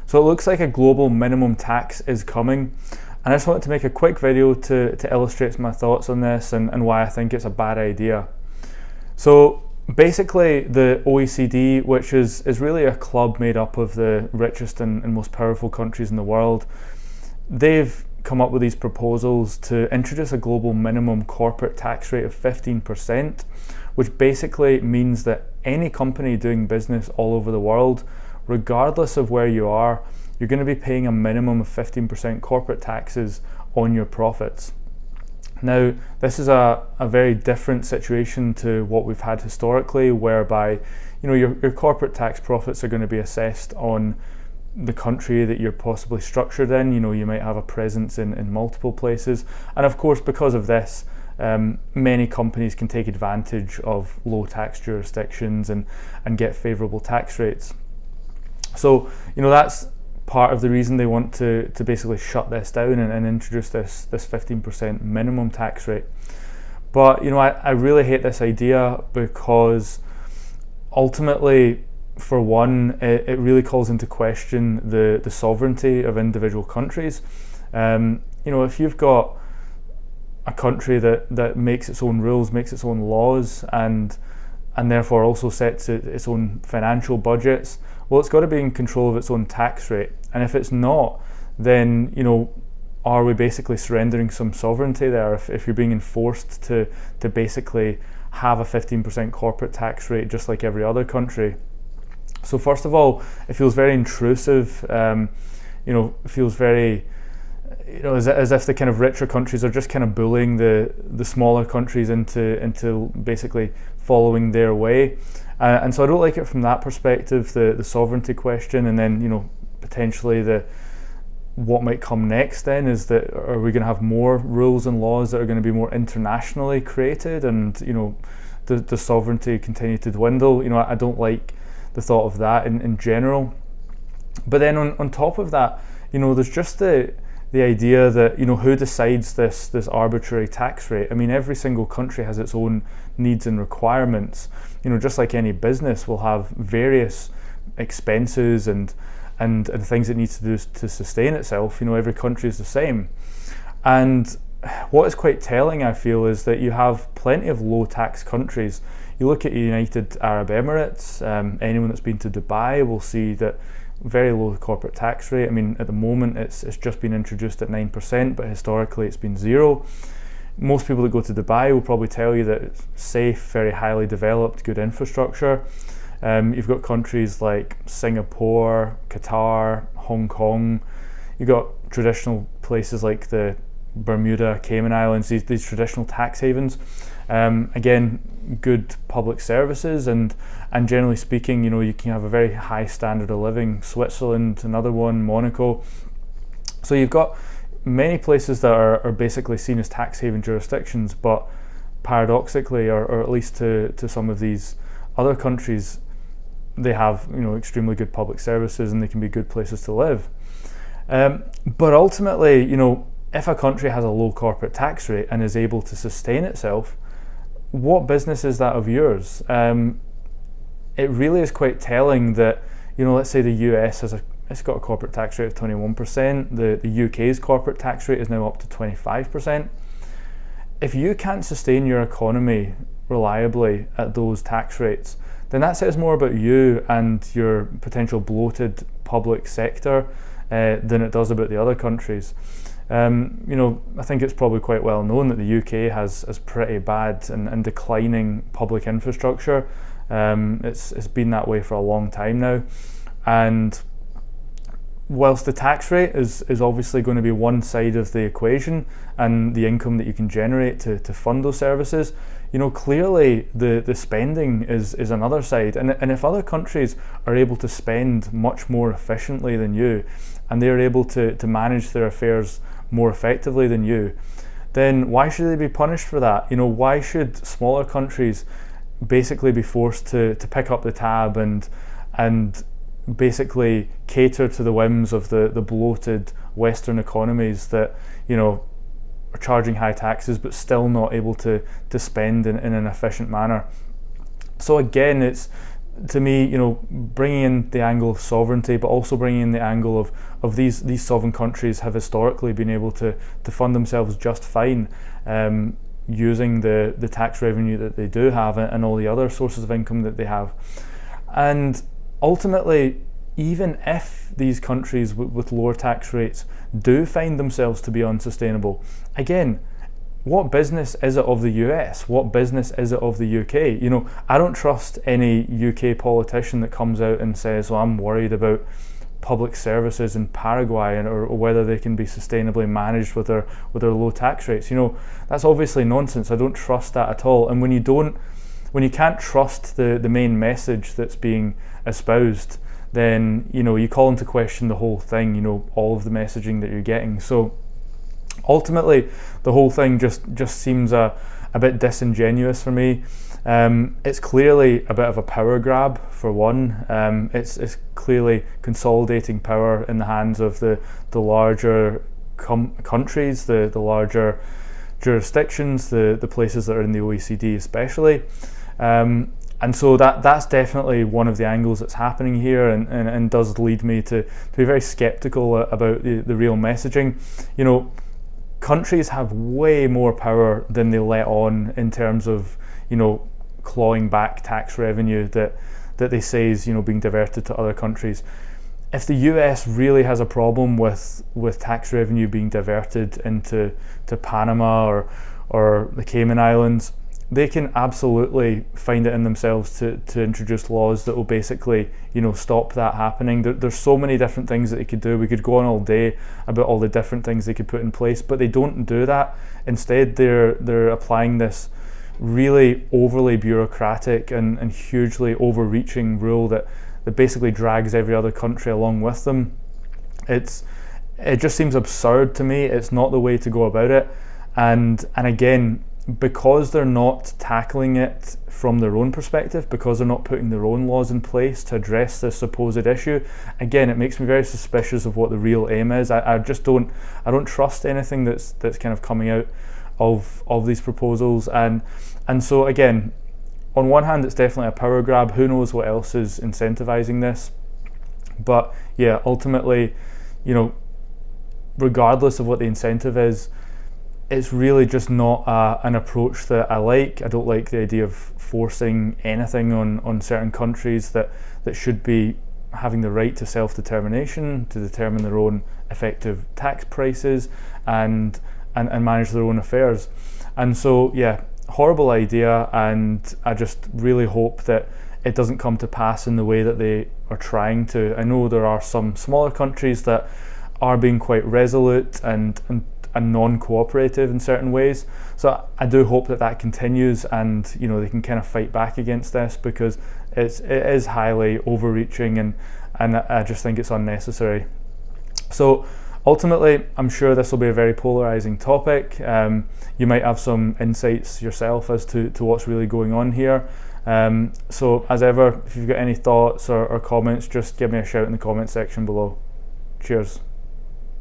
So it looks like a global minimum tax is coming, and I just wanted to make a quick video to illustrate my thoughts on this and why I think it's a bad idea. So basically the OECD, which is really a club made up of the richest and most powerful countries in the world, they've come up with these proposals to introduce a global minimum corporate tax rate of 15%, which basically means that any company doing business all over the world, regardless of where you are, you're going to be paying a minimum of 15% corporate taxes on your profits. Now, this is a very different situation to what we've had historically, whereby your corporate tax profits are going to be assessed on the country that you're possibly structured in. You might have a presence in multiple places, and of course, because of this, many companies can take advantage of low tax jurisdictions and get favourable tax rates. So that's part of the reason they want to basically shut this down and introduce this 15% minimum tax rate. But I really hate this idea, because ultimately, for one, it really calls into question the sovereignty of individual countries. If you've got a country that makes its own rules, makes its own laws, and therefore also sets its own financial budgets, well, it's got to be in control of its own tax rate. And if it's not, then are we basically surrendering some sovereignty there if you're being enforced to basically have a 15% corporate tax rate just like every other country? So first of all, it feels very intrusive. It feels very as if the kind of richer countries are just kind of bullying the smaller countries into basically following their way. And so I don't like it from that perspective, the sovereignty question, and then potentially what might come next then is that, are we going to have more rules and laws that are going to be more internationally created, and the sovereignty continue to dwindle? I don't like the thought of that in general. But then on top of that, there's just the idea that who decides this arbitrary tax rate? I mean, every single country has its own needs and requirements. Just like any business will have various expenses and things it needs to do to sustain itself. Every country is the same. And what is quite telling, I feel, is that you have plenty of low tax countries. You look at United Arab Emirates, anyone that's been to Dubai will see that very low corporate tax rate. I mean, at the moment it's just been introduced at 9%, but historically it's been 0. Most people that go to Dubai will probably tell you that it's safe, very highly developed, good infrastructure. You've got countries like Singapore, Qatar, Hong Kong. You've got traditional places like the Bermuda, Cayman Islands, these traditional tax havens. Again, good public services, and generally speaking, you can have a very high standard of living. Switzerland, another one, Monaco. So you've got many places that are basically seen as tax haven jurisdictions, but paradoxically, or at least to some of these other countries, they have extremely good public services and they can be good places to live. But ultimately, if a country has a low corporate tax rate and is able to sustain itself, what business is that of yours? It really is quite telling that, let's say the US it's got a corporate tax rate of 21%, the UK's corporate tax rate is now up to 25%. If you can't sustain your economy reliably at those tax rates, then that says more about you and your potential bloated public sector than it does about the other countries. I think it's probably quite well known that the UK has pretty bad and declining public infrastructure. It's been that way for a long time now, and whilst the tax rate is obviously going to be one side of the equation, and the income that you can generate to fund those services, clearly the spending is another side. And if other countries are able to spend much more efficiently than you, and they're able to manage their affairs more effectively than you, then why should they be punished for that? Why should smaller countries basically be forced to pick up the tab and basically cater to the whims of the bloated Western economies that are charging high taxes but still not able to spend in an efficient manner? So again, to me, bringing in the angle of sovereignty, but also bringing in the angle of these sovereign countries have historically been able to fund themselves just fine, using the tax revenue that they do have and all the other sources of income that they have. And ultimately, even if these countries with lower tax rates do find themselves to be unsustainable, again, what business is it of the US? What business is it of the UK? I don't trust any UK politician that comes out and says, well, I'm worried about public services in Paraguay or whether they can be sustainably managed with their low tax rates. That's obviously nonsense. I don't trust that at all. And when you can't trust the main message that's being espoused, then you call into question the whole thing, all of the messaging that you're getting. So ultimately, the whole thing just seems a bit disingenuous for me. It's clearly a bit of a power grab, for one. It's clearly consolidating power in the hands of the larger countries, the larger jurisdictions, the places that are in the OECD especially. And so that's definitely one of the angles that's happening here, and does lead me to be very skeptical about the real messaging. Countries have way more power than they let on in terms of, clawing back tax revenue that they say is, being diverted to other countries. If the US really has a problem with tax revenue being diverted into Panama or the Cayman Islands, they can absolutely find it in themselves to introduce laws that will basically, stop that happening. There's so many different things that they could do. We could go on all day about all the different things they could put in place, but they don't do that. Instead, they're applying this really overly bureaucratic and hugely overreaching rule that basically drags every other country along with them. It just seems absurd to me. It's not the way to go about it. And again, because they're not tackling it from their own perspective, because they're not putting their own laws in place to address this supposed issue, again, it makes me very suspicious of what the real aim is. I don't trust anything that's kind of coming out of these proposals, and so again, on one hand, it's definitely a power grab. Who knows what else is incentivizing this? But yeah, ultimately, regardless of what the incentive is, it's really just not an approach that I like. I don't like the idea of forcing anything on certain countries that should be having the right to self-determination, to determine their own effective tax prices and manage their own affairs. And so, yeah, horrible idea, and I just really hope that it doesn't come to pass in the way that they are trying to. I know there are some smaller countries that are being quite resolute and non-cooperative in certain ways, so I do hope that continues, and they can kind of fight back against this, because it is highly overreaching, and I just think it's unnecessary. So ultimately, I'm sure this will be a very polarizing topic. You might have some insights yourself as to what's really going on here. So as ever, if you've got any thoughts or comments, just give me a shout in the comment section below. Cheers.